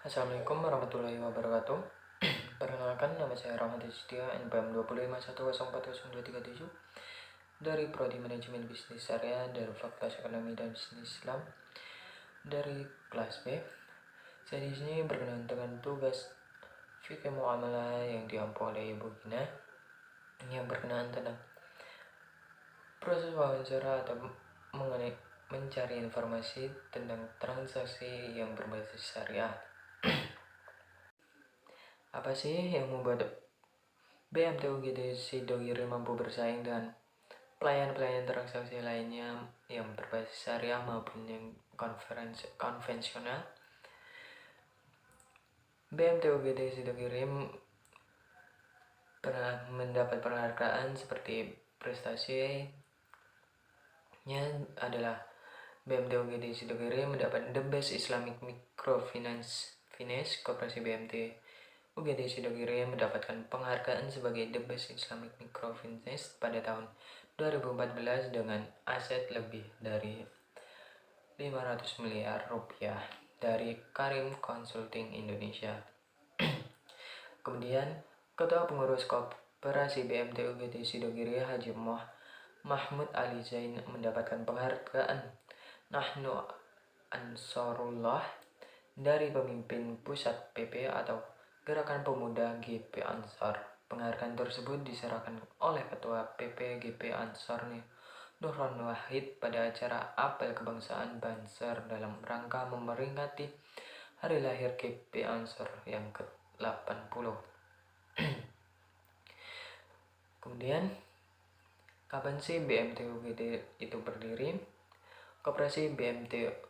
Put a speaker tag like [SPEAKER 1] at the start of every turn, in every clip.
[SPEAKER 1] Assalamualaikum warahmatullahi wabarakatuh. Perkenalkan, nama saya Rahmat Setia, NPM 2510402337 dari Prodi Manajemen Bisnis Syariah dari Fakultas Ekonomi dan Bisnis Islam dari kelas B. Saya di sini berkenan dengan tugas fikih muamalah yang diampu oleh Ibu Gina yang berkenaan tentang proses wawancara atau mengenai mencari informasi tentang transaksi yang berbasis syariah. Apa sih yang membuat BMT UGD Sidogiri mampu bersaing dengan pelayan-pelayan transaksi lainnya yang berbasis syariah maupun yang konvensional? BMT UGD Sidogiri pernah mendapat penghargaan seperti prestasinya adalah BMT UGD Sidogiri mendapat The Best Islamic Microfinance Koperasi BMT UGD Sidogiri mendapatkan penghargaan sebagai The Best Islamic Microfinance pada tahun 2014 dengan aset lebih dari 500 miliar rupiah dari Karim Consulting Indonesia. Kemudian, Ketua Pengurus Koperasi BMT UGD Sidogiri Haji Mahmud Ali Zain mendapatkan penghargaan Nahnu Ansarullah dari pemimpin pusat PP atau Gerakan Pemuda GP Ansar. Penghargaan tersebut diserahkan oleh Ketua PP GP Ansar Nurron Wahid pada acara apel kebangsaan Banser dalam rangka memperingati hari lahir GP Ansar yang ke-80. Kemudian, kapan sih BMT UGD itu berdiri? Koperasi BMT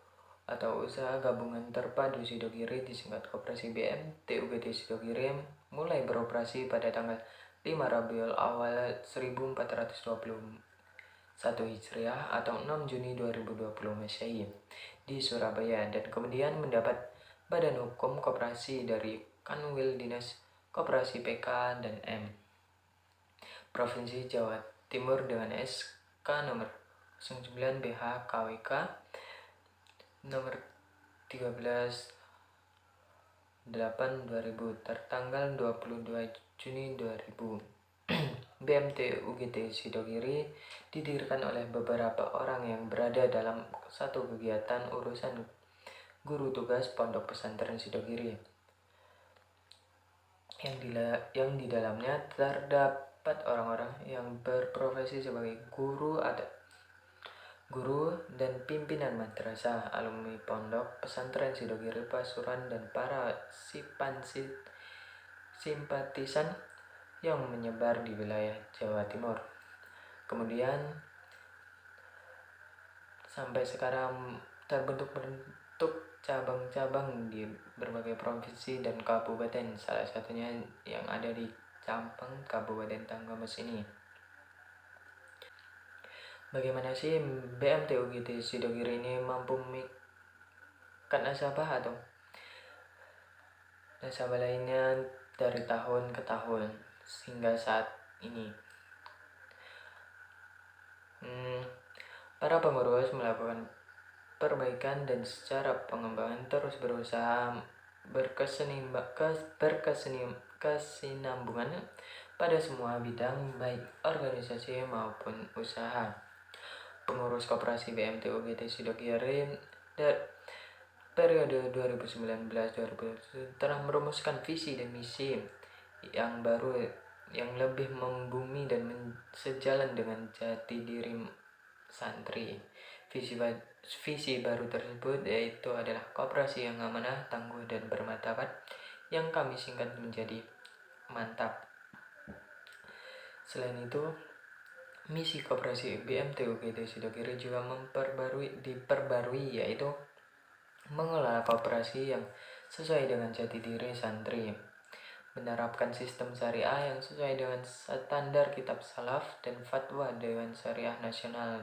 [SPEAKER 1] atau Usaha Gabungan Terpadu Sidogiri disingkat Koperasi BMT UGD Sidogiri mulai beroperasi pada tanggal 5 Rabiul Awal 1421 Hijriah atau 6 Juni 2020 Masehi di Surabaya dan kemudian mendapat badan hukum koperasi dari Kanwil Dinas Koperasi PK dan M Provinsi Jawa Timur dengan SK nomor 09 BH KWK nomor 13/8/2000 tertanggal 22 Juni 2000. BMT UGD Sidogiri didirikan oleh beberapa orang yang berada dalam satu kegiatan urusan guru tugas Pondok Pesantren Sidogiri yang di dalamnya terdapat orang-orang yang berprofesi sebagai guru dan pimpinan madrasah, alumni Pondok Pesantren Sidogiri Pasuruan dan para simpatisan yang menyebar di wilayah Jawa Timur. Kemudian sampai sekarang terbentuk cabang-cabang di berbagai provinsi dan kabupaten, salah satunya yang ada di Campang, Kabupaten Tanggamus ini. Bagaimana sih BMT UGD Sidogiri ini mampu memikat nasabah atau nasabah lainnya dari tahun ke tahun hingga saat ini? Para pengurus melakukan perbaikan dan secara pengembangan terus berusaha berkesinambungan pada semua bidang baik organisasi maupun usaha. Pengurus Koperasi BMT UGD Sidogiri periode 2019-2020 telah merumuskan visi dan misi yang baru yang lebih membumi dan sejalan dengan jati diri santri. Visi baru tersebut yaitu adalah koperasi yang amanah, tangguh, dan bermartabat yang kami singkat menjadi mantap. Selain itu, misi Koperasi BMT UGD Sidogiri juga diperbarui yaitu mengelola koperasi yang sesuai dengan jati diri santri, menerapkan sistem syariah yang sesuai dengan standar kitab salaf dan fatwa Dewan Syariah Nasional,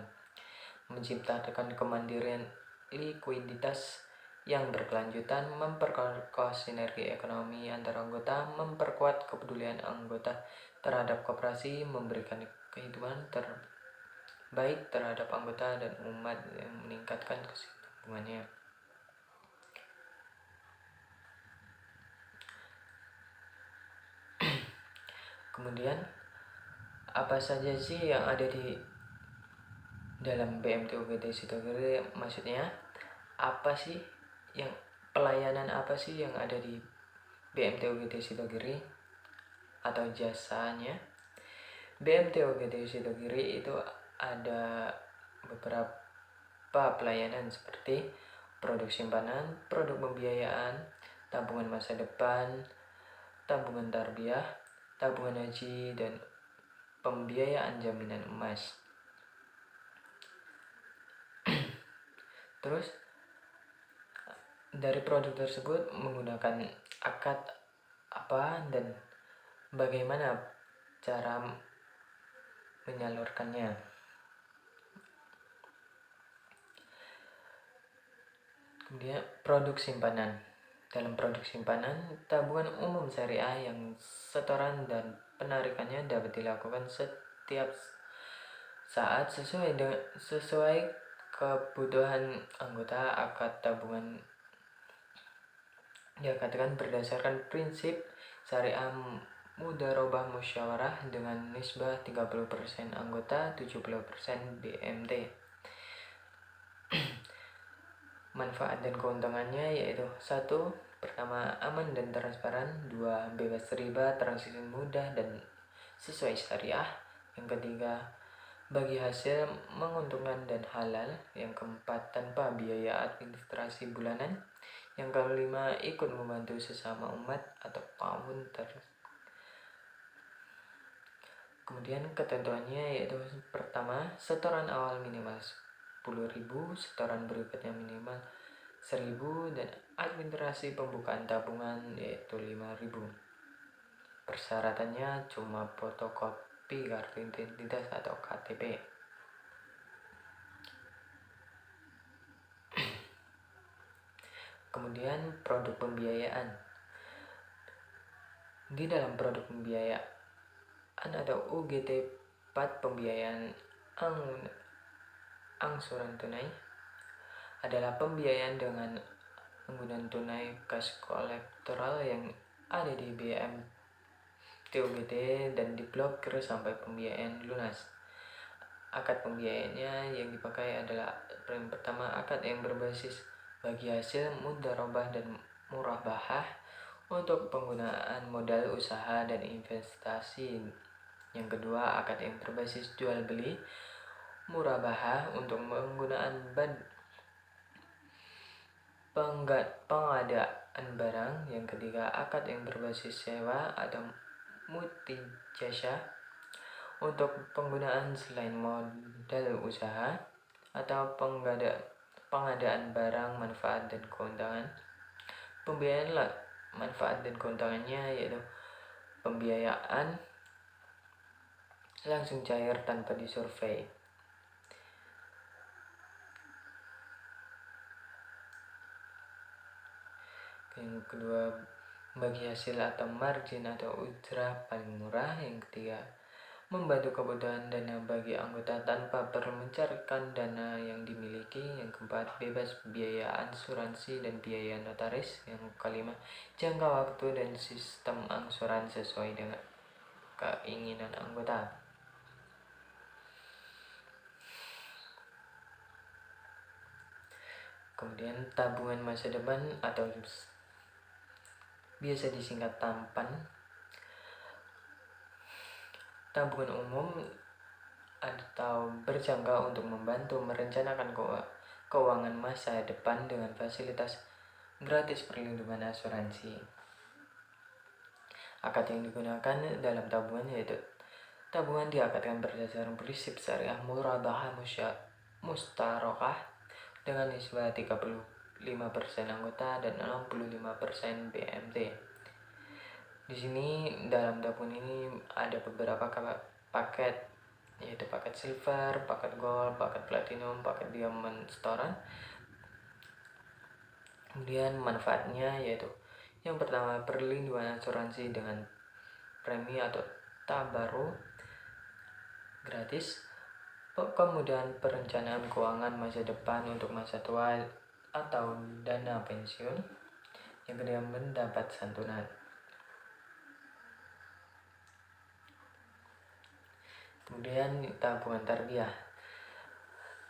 [SPEAKER 1] menciptakan kemandirian likuiditas yang berkelanjutan, memperkokoh sinergi ekonomi antar anggota, memperkuat kepedulian anggota terhadap koperasi, memberikan kehidupan terbaik terhadap anggota dan umat yang meningkatkan kesinambungannya. Kemudian apa saja sih yang ada di dalam BMT UGD Sidogiri? Maksudnya apa sih yang pelayanan apa sih yang ada di BMT UGD Sidogiri atau jasanya? BMT UGD Sidogiri itu ada beberapa pelayanan seperti produk simpanan, produk pembiayaan, tabungan masa depan, tabungan tarbiyah, tabungan haji, dan pembiayaan jaminan emas. Terus dari produk tersebut menggunakan akad apa dan bagaimana cara menyalurkannya. Kemudian produk simpanan. Dalam produk simpanan, tabungan umum syariah yang setoran dan penarikannya dapat dilakukan setiap saat sesuai kebutuhan anggota. Akad tabungan dikatakan berdasarkan prinsip syariah mudharabah musyawarah dengan nisbah 30% anggota, 70% BMT. Manfaat dan keuntungannya yaitu 1. Pertama, aman dan transparan. 2. Bebas riba, transaksi mudah dan sesuai syariah. Yang ketiga, bagi hasil menguntungkan dan halal. Yang keempat, tanpa biaya administrasi bulanan. Yang kelima, ikut membantu sesama umat atau kaum Kemudian ketentuannya yaitu pertama, setoran awal minimal 10.000, setoran berikutnya minimal 1.000, dan administrasi pembukaan tabungan yaitu 5.000. Persyaratannya cuma fotokopi kartu identitas atau KTP. Kemudian produk pembiayaan. Di dalam produk pembiayaan atau UGT 4 pembiayaan angsuran tunai adalah pembiayaan dengan penggunaan tunai cash kolektoral yang ada di BMT UGT dan diblokir sampai pembiayaan lunas. Akad pembiayaannya yang dipakai adalah yang pertama, akad yang berbasis bagi hasil mudharabah dan murabahah untuk penggunaan modal usaha dan investasi. Yang kedua, akad yang berbasis jual beli murabahah untuk penggunaan pengadaan barang. Yang ketiga, akad yang berbasis sewa atau multijasa untuk penggunaan selain modal usaha atau pengadaan barang manfaat dan keuntungan. Pembiayaan manfaat dan keuntungannya yaitu pembiayaan langsung cair tanpa disurvei. Yang kedua, bagi hasil atau margin atau ujrah paling murah. Yang ketiga, membantu kebutuhan dana bagi anggota tanpa perlu mencarikan dana yang dimiliki. Yang keempat, bebas biaya asuransi dan biaya notaris. Yang kelima, jangka waktu dan sistem angsuran sesuai dengan keinginan anggota. Kemudian tabungan masa depan atau biasa disingkat TAMPAN. Tabungan umum atau berjangka untuk membantu merencanakan keuangan masa depan dengan fasilitas gratis perlindungan asuransi. Akad yang digunakan dalam tabungan yaitu tabungan diakadkan berdasarkan prinsip syariah murabahah mustarokah dengan nisbah 35% anggota dan 65% BMT. Di sini dalam tabungan ini ada beberapa paket, yaitu paket silver, paket gold, paket platinum, paket diamond setoran. Kemudian manfaatnya yaitu yang pertama, perlindungan asuransi dengan premi atau tabaru gratis. Kemudian perencanaan keuangan masa depan untuk masa tua atau dana pensiun. Yang kedua, mendapat santunan. Kemudian tabungan tarbiyah.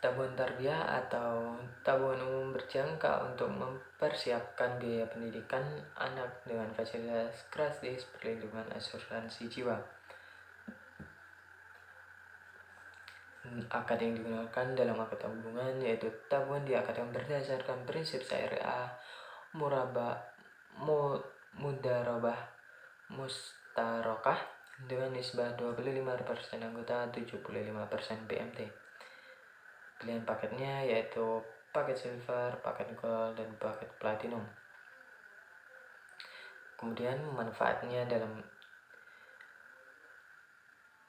[SPEAKER 1] Tabungan tarbiyah atau tabungan umum berjangka untuk mempersiapkan biaya pendidikan anak dengan fasilitas gratis perlindungan asuransi jiwa. Akad yang digunakan dalam akad tabungan yaitu tabungan di akad yang berdasarkan prinsip syariah, mudarabah, mustarokah dengan nisbah 25% anggota, 75% BMT. Pilihan paketnya yaitu paket silver, paket gold, dan paket platinum. Kemudian manfaatnya dalam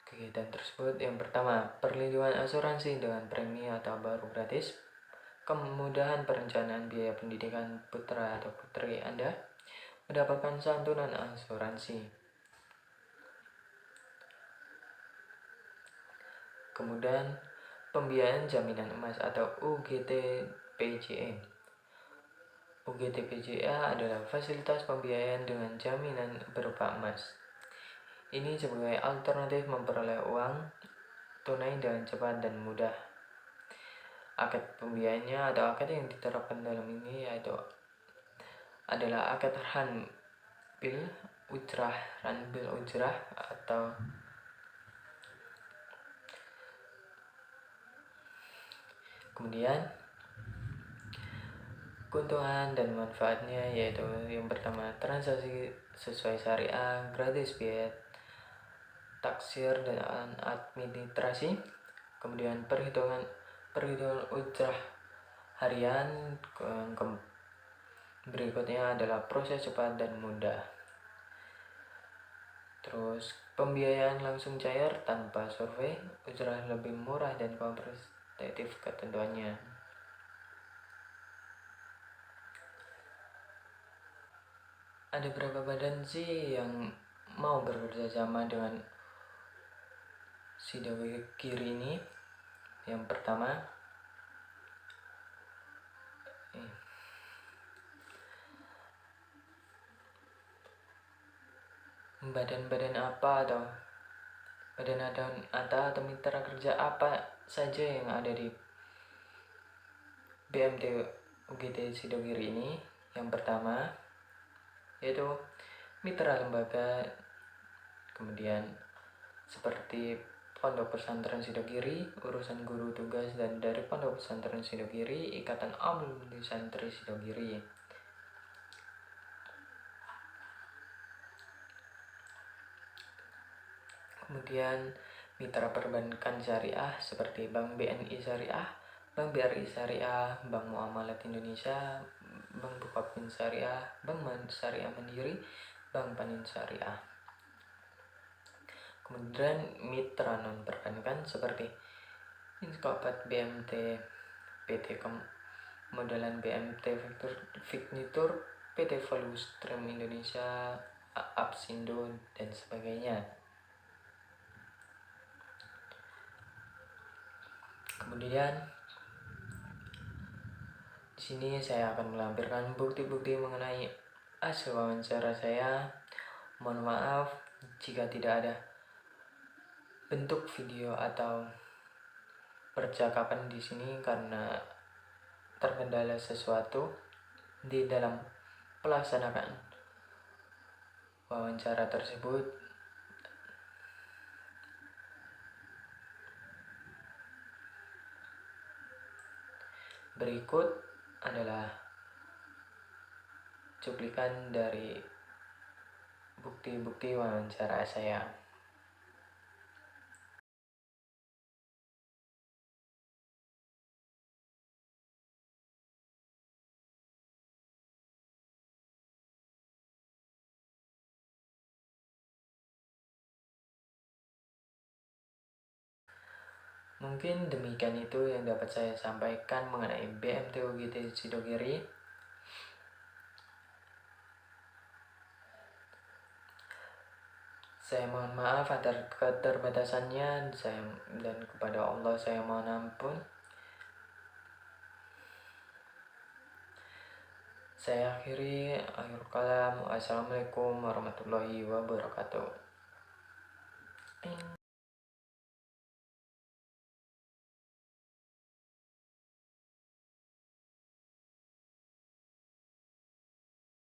[SPEAKER 1] kegiatan tersebut, yang pertama, perlindungan asuransi dengan premi atau baru gratis, kemudahan perencanaan biaya pendidikan putra atau putri Anda, mendapatkan santunan asuransi. Kemudian pembiayaan jaminan emas atau UGT-PJE. UGT-PJE adalah fasilitas pembiayaan dengan jaminan berupa emas. Ini sebagai alternatif memperoleh uang tunai dengan cepat dan mudah. Akad pembiayaannya atau akad yang diterapkan dalam ini yaitu adalah akad ran bil ujrah atau kemudian keuntungan dan manfaatnya yaitu yang pertama, transaksi sesuai syariah, gratis biaya taksir dan administrasi. Kemudian perhitungan ujrah harian. Berikutnya adalah proses cepat dan mudah. Terus pembiayaan langsung cair tanpa survei, ujrah lebih murah dan kompetitif ketentuannya. Ada berapa badan sih yang mau bekerja sama dengan Sidogiri ini? Yang pertama, badan-badan apa atau atau mitra kerja apa saja yang ada di BMT UGT Sidogiri ini? Yang pertama yaitu mitra lembaga, kemudian seperti Pondok Pesantren Sidogiri, urusan guru tugas dan dari Pondok Pesantren Sidogiri, Ikatan Alumni Santri Sidogiri. Kemudian mitra perbankan syariah seperti Bank BNI Syariah, Bank BRI Syariah, Bank Muamalat Indonesia, Bank Bukopin Syariah, Bank Syariah Mandiri, Bank Panin Syariah. Kemudian mitra non perbankan seperti Inskopat BMT, PT Modalan BMT Vignitur, PT Volustrem Indonesia, Apsindo, dan sebagainya. Kemudian di sini saya akan melampirkan bukti-bukti mengenai hasil wawancara saya. Mohon maaf jika tidak ada bentuk video atau percakapan di sini karena terkendala sesuatu di dalam pelaksanaan wawancara tersebut. Berikut adalah cuplikan dari bukti-bukti wawancara saya. Mungkin demikian itu yang dapat saya sampaikan mengenai BMT UGT Sidogiri. Saya mohon maaf atas keterbatasannya, dan kepada Allah saya mohon ampun. Saya akhiri, akhir kalam. Wassalamualaikum warahmatullahi wabarakatuh.